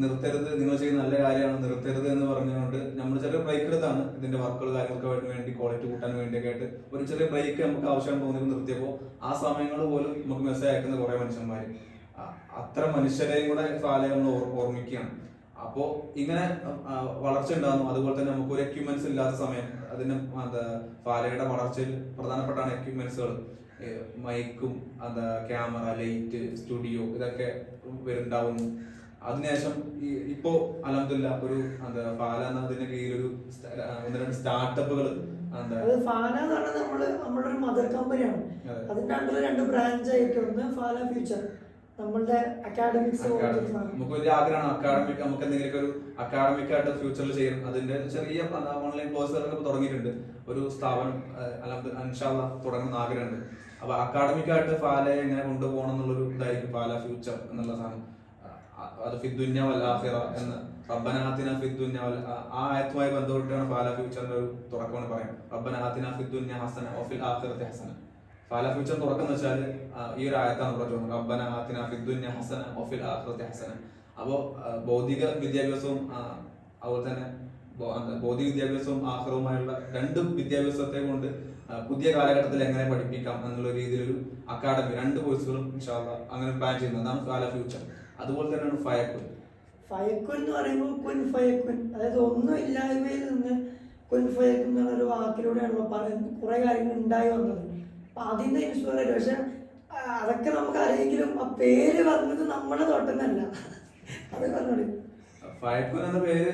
Speaker 1: നിർത്തരുത്, നിങ്ങൾ ചെയ്യുന്ന നല്ല കാര്യമാണ്, നിർത്തരുത് എന്ന് പറഞ്ഞുകൊണ്ട് നമ്മൾ ചെറിയ ബ്രേക്ക് എടുത്താണ് ഇതിന്റെ വർക്കുകൾ കാര്യങ്ങൾക്ക് വേണ്ടി ക്വാളിറ്റി കൂട്ടാൻ വേണ്ടിയൊക്കെ ആയിട്ട് ഒരു ചെറിയ ബ്രേക്ക് നമുക്ക് ആവശ്യം തോന്നിയപ്പോൾ നിർത്തിയപ്പോൾ ആ സമയങ്ങൾ പോലും നമുക്ക് മെസ്സേജ് അയക്കുന്ന കുറെ മനുഷ്യന്മാര്, അത്ര മനുഷ്യരെയും കൂടെ ഫാലയെ നമ്മൾ ഓർമ്മിക്കുകയാണ്. അപ്പോൾ ഇങ്ങനെ വളർച്ച ഉണ്ടാകുന്നു. അതുപോലെ തന്നെ നമുക്ക് ഒരു എക്യുപ്മെന്റ്സ് ഇല്ലാത്ത സമയം അതിന് ഫാലയുടെ വളർച്ചയിൽ പ്രധാനപ്പെട്ടാണ് എക്യുപ്മെന്റ്സുകൾ, മൈക്കും ക്യാമറ, ലൈറ്റ്, സ്റ്റുഡിയോ ഇതൊക്കെ വരുന്നുണ്ടാവുന്നു. അതിനുശേഷം ഇപ്പോ അൽഹംദുലില്ലാ ഒരു ഫാല എന്നതിന്റെ കീഴിലൊരു 1-2 സ്റ്റാർട്ടപ്പുകൾ.
Speaker 2: ഫാല എന്ന് പറഞ്ഞാൽ നമ്മുടെ ഒരു മദർ കമ്പനിയാണ്. അതിന്റെ അണ്ടറിൽ 2 ബ്രാഞ്ച് ആയിട്ട് ഒന്ന് ഫാല ഫ്യൂച്ചർ, നമ്മളുടെ അക്കാഡമിക്സ്.
Speaker 1: നമുക്ക് വലിയ ആഗ്രഹമാണ് അക്കാഡമിക്, നമുക്ക് എന്തെങ്കിലും ഒരു അക്കാഡമിക് ആയിട്ട് ഫ്യൂച്ചറിൽ ചെയ്യണം. അതിന്റെ ചെറിയ ഓൺലൈൻ കോഴ്സുകളൊക്കെ തുടങ്ങിയിട്ടുണ്ട്. ഒരു സ്ഥാപനം ഇൻഷാ അല്ലാഹ് തുടങ്ങുന്ന ആഗ്രഹമുണ്ട്. അപ്പൊ അക്കാഡമിക് ആയിട്ട് ഫാലയെ എങ്ങനെ കൊണ്ടുപോകണം എന്നുള്ളൊരു ഇതായിരിക്കും ഫാല ഫ്യൂച്ചർ എന്നുള്ള സാധനം. അത് ഫിദ്ദുന്യ വൽ ആഖിറ എന്ന് റബ്ബന ആതിന ഫിദ്ദുന്യ ആ ആയത്തുമായി ബന്ധപ്പെട്ടാണ് ഫാല ഫ്യൂച്ചറിന്റെ ഒരു തുടക്കമാണ് പറയാം. റബ്ബന ആതിന ഫിദ്ദുന്യ ഹസന വഫിൽ ആഖിറതി ഹസന. ഫാല ഫ്യൂച്ചർ തുറക്കം വെച്ചാൽ ഈ ഒരു ആയത്താണ് പറഞ്ഞത്, റബ്ബന ആതിന ഫിദ്ദുന്യ ഹസന വഫിൽ ആഖിറതി ഹസന. അപ്പോൾ ഭൗതിക വിദ്യാഭ്യാസവും അതുപോലെ തന്നെ ഭൗതിക വിദ്യാഭ്യാസവും ആഖിറവുമായുള്ള 2 വിദ്യാഭ്യാസത്തെ കൊണ്ട് പുതിയ കാലഘട്ടത്തിൽ എങ്ങനെ പഠിപ്പിക്കാം എന്നുള്ള രീതിയിലൊരു അക്കാഡമി 2 കോഴ്സുകളും ഇൻഷാ അല്ലാഹ് അങ്ങനെ പ്ലാൻ ചെയ്യുന്നത്. അതാണ് ഫാല ഫ്യൂച്ചർ. അതുപോലെ തന്നെയാണ് ഫയക്കുൻ.
Speaker 2: ഫയക്കുൻ എന്ന് പറയുമ്പോൾ കുൻ ഫയക്കുൻ, അതായത് ഒന്നും ഇല്ലായ്മയിൽ നിന്ന് കുൻ ഫയക്കുൻ എന്നുള്ളൊരു വാക്കിലൂടെയാണല്ലോ കുറെ കാര്യങ്ങൾ ഉണ്ടായി വന്നത്. അപ്പൊ അതിന്റെ ഇൻസ്പയർ ആയിട്ട്, പക്ഷെ അതൊക്കെ നമുക്ക് അറിയെങ്കിലും ആ പേര് പറഞ്ഞത് നമ്മുടെ തൊട്ടുന്നല്ല. അത് പറഞ്ഞോളൂ.
Speaker 1: ഫയക്കുൻ എന്ന പേര്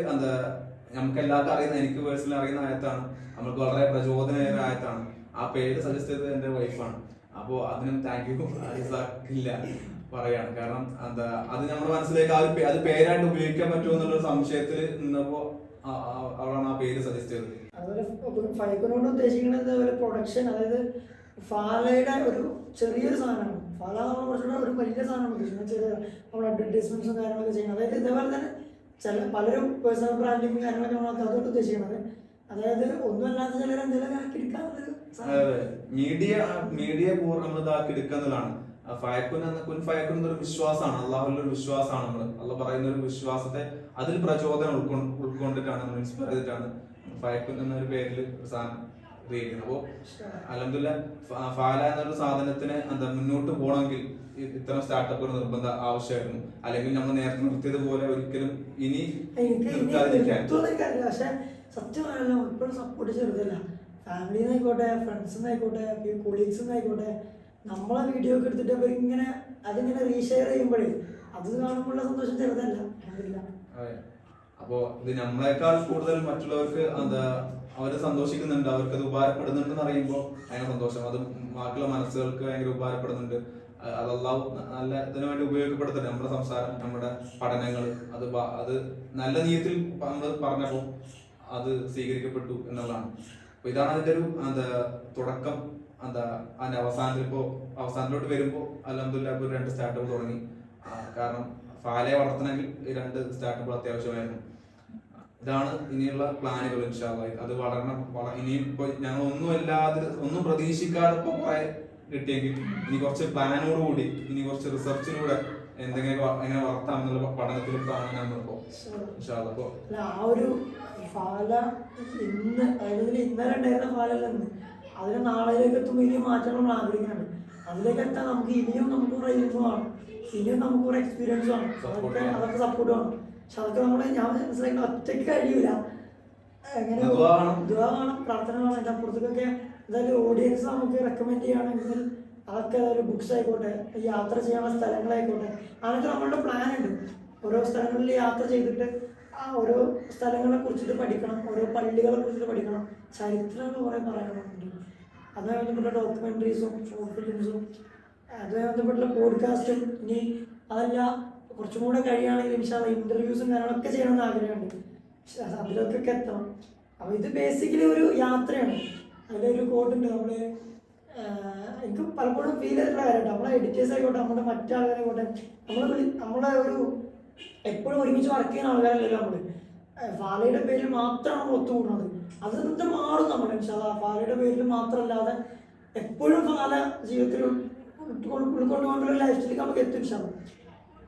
Speaker 1: നമുക്ക് എല്ലാവർക്കും അറിയുന്ന, എനിക്ക് പേഴ്സണലി അറിയുന്ന ആയത്താണ്. നമുക്ക് വളരെ പ്രചോദനമായ ആയത്താണ്. ആ പേര് സജസ്റ്റ് ചെയ്തത് എന്റെ വൈഫാണ്. അപ്പോ അതിനും താങ്ക് യു ഇല്ല പറയാണ്. കാരണം അത് നമ്മുടെ മനസ്സിലേക്ക് അത് പേരായിട്ട് ഉപയോഗിക്കാൻ പറ്റുമോ എന്നുള്ളൊരു സംശയത്തിൽ നിന്നപ്പോ അവളാണ് ആ പേര് സജസ്റ്റ് ചെയ്തത്.
Speaker 2: അതുപോലെ ഫൈക്കോനോട് ഉദ്ദേശിക്കുന്നത് പ്രൊഡക്ഷൻ, അതായത് ഫാലയുടെ ഒരു ചെറിയൊരു സാധനമാണ്. ഫാല നമ്മൾ കുറച്ചുകൂടെ ഒരു വലിയ സാധനമാണ് ഉദ്ദേശിക്കുന്നത്. നമ്മൾ അഡ്വർടൈസ്മെന്റ്സും കാര്യങ്ങളൊക്കെ ചെയ്യുന്നത്. അതായത് ഇതേപോലെ തന്നെ പലരും പേഴ്സണൽ ബ്രാൻഡിങ്ങും കാര്യങ്ങളൊക്കെ നമ്മൾ അതുകൊണ്ട് ഉദ്ദേശിക്കുന്നത്. അതായത് ഒന്നുമല്ലാത്ത ചിലർ എന്തെങ്കിലും ആക്കി എടുക്കാന്നുള്ളൊരു
Speaker 1: മീഡിയ പൂർണ്ണ നമ്മൾ ഇതാക്കി എടുക്കുന്നതാണ്. ഫയക്കുൻ എന്നൊരു വിശ്വാസമാണ്, അള്ളാഹുവിന്റെ ഒരു വിശ്വാസമാണ്. അള്ളാഹ് പറയുന്ന ഒരു വിശ്വാസത്തെ അതിൽ പ്രചോദനം ഉൾക്കൊണ്ടിട്ടാണ് നമ്മൾ ഇൻസ്പയർ ചെയ്തിട്ടാണ് ഫയക്കുൻ എന്നൊരു പേരിൽ സാധനം ഉപയോഗിക്കുന്നത്. അപ്പോ അൽഹംദുലില്ലാ ഫാല എന്നൊരു സാധനത്തിന് മുന്നോട്ട് പോകണമെങ്കിൽ ഇത്തരം സ്റ്റാർട്ടപ്പുകൾ നിർബന്ധ ആവശ്യമായിരുന്നു. അല്ലെങ്കിൽ നമ്മൾ നേരത്തെ നിർത്തിയതുപോലെ ഒരിക്കലും ഇനി
Speaker 2: പക്ഷെ സത്യമാണല്ലോ ഇപ്പോഴും സപ്പോർട്ട് ചെറുതല്ല. ഫാമിലിന്നായിക്കോട്ടെ, ഫ്രണ്ട്സിന്നായിക്കോട്ടെ, കൊളീഗ്സിന്നായിക്കോട്ടെ, നമ്മളെ വീഡിയോ ഒക്കെ എടുത്തിട്ട് അവരിങ്ങനെ അതിങ്ങനെ റീഷെയർ ചെയ്യുമ്പോഴേ അത് കാണുമ്പോഴുള്ള സന്തോഷം ചെറുതല്ല.
Speaker 1: അപ്പോ ഇത് നമ്മളെക്കാൾ കൂടുതൽ മറ്റുള്ളവർക്ക് അവര് സന്തോഷിക്കുന്നുണ്ട്, അവർക്ക് അത് ഉപകാരപ്പെടുന്നുണ്ടെന്ന് അറിയുമ്പോൾ ഭയങ്കര സന്തോഷം. അത് ബാക്കിയുള്ള മനസ്സുകൾക്ക് ഭയങ്കര ഉപകാരപ്പെടുന്നുണ്ട്. അതെല്ലാം നല്ല ഇതിനു വേണ്ടി ഉപയോഗപ്പെടുത്തട്ടെ. നമ്മുടെ സംസാരം, നമ്മുടെ പഠനങ്ങൾ, അത് നല്ല നീയത്തിൽ നമ്മൾ പറഞ്ഞപ്പോൾ അത് സ്വീകരിക്കപ്പെട്ടു എന്നുള്ളതാണ്. അപ്പൊ ഇതാണ് അതിന്റെ ഒരു തുടക്കം. അതിന്റെ അവസാനത്തിലോട്ട് വരുമ്പോൾ അൽഹംദുലില്ലാഹ് ഒരു 2 സ്റ്റാർട്ടപ്പ് തുടങ്ങി. കാരണം ഫാലയെ വളർത്തണമെങ്കിൽ ഈ 2 സ്റ്റാർട്ടപ്പുകൾ അത്യാവശ്യമായിരുന്നു. ഇതാണ് ഇനിയുള്ള പ്ലാനുകൾ. ഇൻഷാ അല്ലാഹ് അത് വളരണം. ഇനിയും ഇപ്പൊ ഞങ്ങൾ ഒന്നും പ്രതീക്ഷിക്കാതെ ഇപ്പൊ കുറെ കിട്ടിയെങ്കിൽ ഇനി കുറച്ച് പ്ലാനോട് കൂടി, ഇനി കുറച്ച് റിസർച്ചിലൂടെ എങ്ങനെ വളർത്താം എന്നുള്ള പഠനത്തിലൊക്കെയാണ് നമ്മളിപ്പോ ഇൻഷാ അല്ലാഹ്. അപ്പൊ
Speaker 2: ആ ഒരു ഫാല ഇന്നലെ ഉണ്ടായിരുന്ന ഫാലല്ല അതിന് നാളെയിലേക്ക് എത്തുമ്പോൾ ഇനിയും മാറ്റങ്ങൾ നമ്മൾ ആഗ്രഹിക്കുന്നുണ്ട്. അതിലേക്ക് എത്താൻ നമുക്ക് ഇനിയും നമുക്ക് കുറെ ഇൻഫോമാണ്, ഇനിയും നമുക്ക് കുറെ എക്സ്പീരിയൻസ് ആണ്, അതൊക്കെ സപ്പോർട്ട് വേണം. പക്ഷെ അതൊക്കെ ഞാൻ മനസ്സിലാക്കുന്ന ഒറ്റയ്ക്ക് കഴിയൂല. എങ്ങനെ ദുആ വേണം, പ്രാർത്ഥന വേണം. അതിൻ്റെ അപ്പുറത്തേക്കൊക്കെ എന്തായാലും ഓഡിയൻസ് നമുക്ക് റെക്കമെൻഡ് ചെയ്യുകയാണെങ്കിൽ അതൊക്കെ ഒരു ബുക്സ് ആയിക്കോട്ടെ, യാത്ര ചെയ്യാനുള്ള സ്ഥലങ്ങളായിക്കോട്ടെ, അതൊക്കെ നമ്മളുടെ പ്ലാൻ ഉണ്ട്. ഓരോ സ്ഥലങ്ങളിൽ യാത്ര ചെയ്തിട്ട് ആ ഓരോ സ്ഥലങ്ങളെ കുറിച്ചിട്ട് പഠിക്കണം, ഓരോ പള്ളികളെ കുറിച്ചിട്ട് പഠിക്കണം, ചരിത്രങ്ങൾ കുറെ പറയാനുണ്ട്. അതുമായി ബന്ധപ്പെട്ട ഡോക്യുമെന്ററീസും ഷോർട്ട് ഫിലിംസും അതുമായി ബന്ധപ്പെട്ടുള്ള പോഡ്കാസ്റ്റും, ഇനി അതല്ല കുറച്ചും കൂടെ കഴിയുകയാണെങ്കിൽ ഇൻഷാ അല്ലാഹ് ഇന്റർവ്യൂസും കാര്യങ്ങളൊക്കെ ചെയ്യണമെന്ന് ആഗ്രഹമുണ്ട്. അതിലൊക്കെ എത്തണം. അപ്പോൾ ഇത് ബേസിക്കലി ഒരു യാത്രയാണ്. അതിലൊരു കോട്ടുണ്ട് നമ്മൾ എനിക്ക് പലപ്പോഴും ഫീൽ ചെയ്തിട്ടുള്ള കാര്യമായിട്ട്, നമ്മളെ എഡിറ്റേഴ്സ് ആയിക്കോട്ടെ, നമ്മുടെ മറ്റാൾക്കാരായിക്കോട്ടെ, നമ്മളെ ഒരു എപ്പോഴും ഒരുമിച്ച് വർക്ക് ചെയ്യുന്ന ആൾക്കാരല്ലല്ലോ നമ്മൾ. ഫാലയുടെ പേരിൽ മാത്രമാണ് നമ്മൾ ഒത്തുകൂടുന്നത്. അതെന്ത് മാറും നമ്മൾ ഇൻഷാ അല്ലാഹ്. ഫാലയുടെ പേരിൽ മാത്രമല്ലാതെ എപ്പോഴും ഫാല ജീവിതത്തിൽ ഉൾക്കൊണ്ടുകൊണ്ടുള്ള ലൈഫ് സ്റ്റൈലിലേക്ക് നമുക്ക് എത്തും ഇൻഷാ അല്ലാഹ്.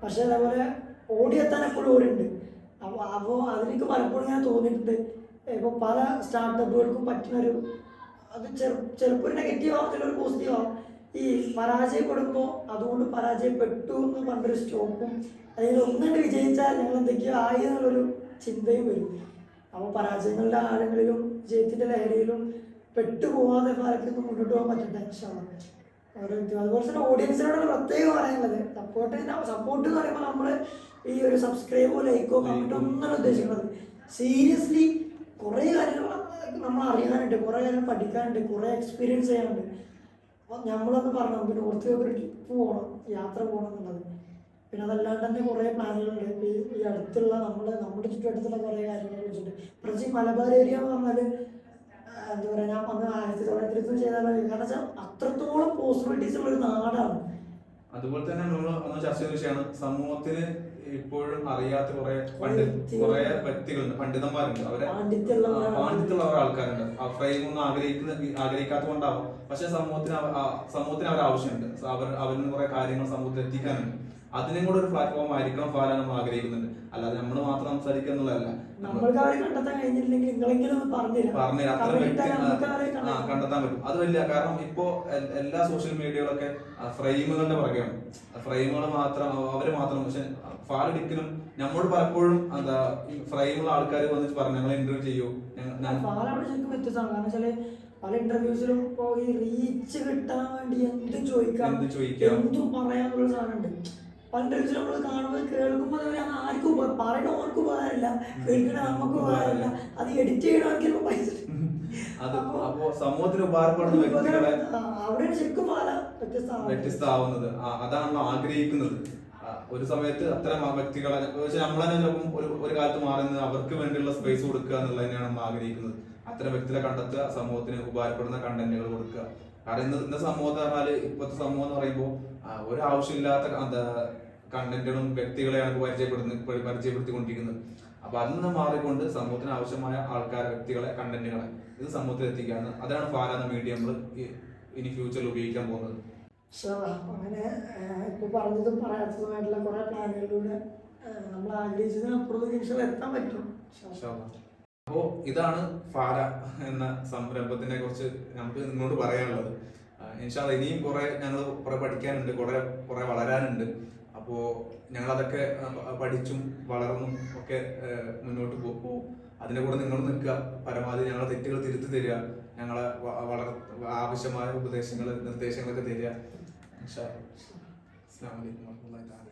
Speaker 2: പക്ഷെ അതേപോലെ ഓടിയെത്താൻ എപ്പോഴും ഓടുണ്ട്. അപ്പോൾ അതിലേക്ക് പലപ്പോഴും ഞാൻ തോന്നിയിട്ടുണ്ട്, ഇപ്പോൾ പല സ്റ്റാർട്ടപ്പുകൾക്കും പറ്റുന്നൊരു അത് ചിലപ്പോൾ ഒരു നെഗറ്റീവ് ആവും, ചിലപ്പോൾ പോസിറ്റീവ് ആവും. ഈ പരാജയപ്പെടുമ്പോൾ അതുകൊണ്ട് പരാജയപ്പെട്ടു എന്ന് പറഞ്ഞൊരു സ്റ്റോപ്പും, അല്ലെങ്കിൽ ഒന്നുകൊണ്ട് വിജയിച്ചാൽ ഞങ്ങൾ എന്തൊക്കെയോ ആയി എന്നുള്ളൊരു ചിന്തയും വരും. അപ്പോൾ പരാജയങ്ങളുടെ ആഴങ്ങളിലും വിജയത്തിൻ്റെ ലഹരിയിലും പെട്ടുപോകാതെ പലർക്കും മുന്നോട്ട് പോകാൻ പറ്റട്ടെ ഇൻഷാ അല്ലാഹ്. ഓരോ അതുപോലെ തന്നെ ഓഡിയൻസിനോട് പ്രത്യേകം പറയാനുള്ളത്, സപ്പോർട്ട് എന്ന് പറയുമ്പോൾ നമ്മൾ ഈ ഒരു സബ്സ്ക്രൈബോ ലൈക്കോ കമൻറ്റോ ഒന്നും ഉദ്ദേശിക്കുന്നത്. സീരിയസ്ലി കുറേ കാര്യങ്ങൾ നമ്മൾ അറിയാനുണ്ട്, കുറേ കാര്യങ്ങൾ പഠിക്കാനുണ്ട്, കുറേ എക്സ്പീരിയൻസ് ചെയ്യാനുണ്ട്. അപ്പോൾ നമ്മളൊന്ന് പറഞ്ഞു നമുക്ക് നോർത്ത് ഒരു ട്രിപ്പ് പോകണം, യാത്ര പോകണം എന്നുള്ളത്. പിന്നെ അതല്ലാണ്ട് തന്നെ കുറേ പ്ലാനുകളുണ്ട്. ഈ അടുത്തുള്ള നമ്മുടെ ചുറ്റുവട്ടത്തുള്ള കുറേ കാര്യങ്ങളെ വെച്ചിട്ട്, പ്രത്യേകിച്ച് ഈ മലബാർ ഏരിയ എന്ന് പറഞ്ഞാൽ എന്താ പറയുക, ഞാൻ അന്ന് 1920 ചെയ്താൽ കാരണം വെച്ചാൽ അത്രത്തോളം പോസിബിലിറ്റീസ് ഉള്ളൊരു നാടാണ്.
Speaker 1: അതുപോലെ തന്നെ നമ്മൾ ചർച്ച ചെയ്ത വിഷയമാണ് സമൂഹത്തിന് ഇപ്പോഴും അറിയാത്ത കുറെ വ്യക്തികളുണ്ട്, പണ്ഡിതന്മാരുണ്ട്. പാണ്ഡിത്യമുള്ള ആൾക്കാരുണ്ട്. ഫ്രെയിമൊന്നും ആഗ്രഹിക്കാത്ത കൊണ്ടാവും. പക്ഷെ സമൂഹത്തിന് അവർ ആവശ്യമുണ്ട്. അവരിന് കുറെ കാര്യങ്ങൾ സമൂഹത്തിൽ എത്തിക്കാനുണ്ട്. അതിനും കൂടെ ഒരു പ്ലാറ്റ്ഫോം ആയിരിക്കണം ഫാല നമ്മൾ ആഗ്രഹിക്കുന്നുണ്ട്. അല്ലാതെ നമ്മൾ മാത്രം സംസാരിക്കുക എന്നുള്ളതല്ല. കണ്ടെത്താൻ പറ്റും. അത് വലിയ കാരണം ഇപ്പോ എല്ലാ സോഷ്യൽ മീഡിയകളൊക്കെ ഫ്രെയിമുകളുടെ പുറകെയാണ്. ഫ്രെയിമുകൾ മാത്രം അവര് മാത്രം. പക്ഷെ ഫാലൊരിക്കലും നമ്മോട് പലപ്പോഴും ഫ്രെയിമുള്ള ആൾക്കാർ വന്നിട്ട് പറഞ്ഞു ഞങ്ങൾ ഇന്റർവ്യൂ ചെയ്യൂ.
Speaker 2: പല ഇന്റർവ്യൂസിലും ഇപ്പോ ഈ റീച്ച് കിട്ടാൻ വേണ്ടി എന്തും ചോദിക്കാം, എന്തും പറയാനുള്ള സാധനമുണ്ട്. പല ഇന്റർവ്യൂസിൽ നമ്മൾ കാണുമ്പോൾ കേൾക്കുമ്പോൾ ആർക്കും പറയണ ഓർക്ക് ഉപകാരമില്ല, കേൾക്കണ നമുക്ക് ഉപകാരമില്ല, അത് എഡിറ്റ് ചെയ്യണമെങ്കിൽ പൈസ.
Speaker 1: അപ്പോ സമൂഹത്തിന് ഉപകാരപ്പെടുന്ന വ്യക്തികളെ
Speaker 2: അവിടെയാണ് ശരിക്കും ഫാല
Speaker 1: വ്യത്യസ്തമാവുന്നത്. അതാണല്ലോ ആഗ്രഹിക്കുന്നത്. ഒരു സമയത്ത് അത്തരം വ്യക്തികളെ നമ്മളെ ചിലപ്പം ഒരു കാലത്ത് മാറുന്നത് അവർക്ക് വേണ്ടിയുള്ള സ്പേസ് കൊടുക്കുക എന്നുള്ളത് തന്നെയാണ് നമ്മൾ ആഗ്രഹിക്കുന്നത്. അത്തരം വ്യക്തികളെ കണ്ടെത്തുക, സമൂഹത്തിന് ഉപകാരപ്പെടുന്ന കണ്ടന്റുകൾ കൊടുക്കുക. കാരണം ഇന്ന് സമൂഹം പറഞ്ഞാല് ഇപ്പോഴത്തെ സമൂഹം എന്ന് പറയുമ്പോൾ ഒരാവശ്യമില്ലാത്ത കണ്ടന്റുകളും വ്യക്തികളെയാണ് പരിചയപ്പെടുത്തിക്കൊണ്ടിരിക്കുന്നത്. അപ്പൊ അതിൽ നിന്ന് മാറിക്കൊണ്ട് സമൂഹത്തിന് ആവശ്യമായ ആൾക്കാരെ, വ്യക്തികളെ, കണ്ടന്റുകളെ ഇത് സമൂഹത്തിൽ എത്തിക്കുകയാണ്. അതാണ് ഫാല എന്ന മീഡിയ നമ്മൾ ഇനി ഫ്യൂച്ചറിൽ ഉപയോഗിക്കാൻ പോകുന്നത്.
Speaker 2: അങ്ങനെ ഇപ്പൊ പറഞ്ഞതും പറയാത്തതുമായിട്ടുള്ള കുറെ പ്ലാനുകളിലൂടെ നമ്മൾ ആഗ്രഹിച്ചതിനപ്പുറത്തേക്ക് എത്താൻ പറ്റും.
Speaker 1: അപ്പോ ഇതാണ് ഫാല എന്ന സംരംഭത്തിനെ കുറിച്ച് നമുക്ക് നിങ്ങളോട് പറയാനുള്ളത്. ഇൻഷാ അല്ലാഹ് ഇനിയും ഞങ്ങൾ കുറെ പഠിക്കാനുണ്ട്, കുറെ വളരാനുണ്ട്. അപ്പോ ഞങ്ങളതൊക്കെ പഠിച്ചും വളർന്നും ഒക്കെ മുന്നോട്ട് പോകും. അതിന്റെ കൂടെ നിങ്ങൾ നിൽക്കുക, പരമാവധി ഞങ്ങളെ തെറ്റുകൾ തിരുത്തി തരിക, ഞങ്ങളെ ആവശ്യമായ നിർദ്ദേശങ്ങളൊക്കെ തരിക. ഇൻഷാ അല്ലാഹ്. അസ്സലാമു അലൈക്കും വറഹ്മത്തുള്ളാഹി തആല.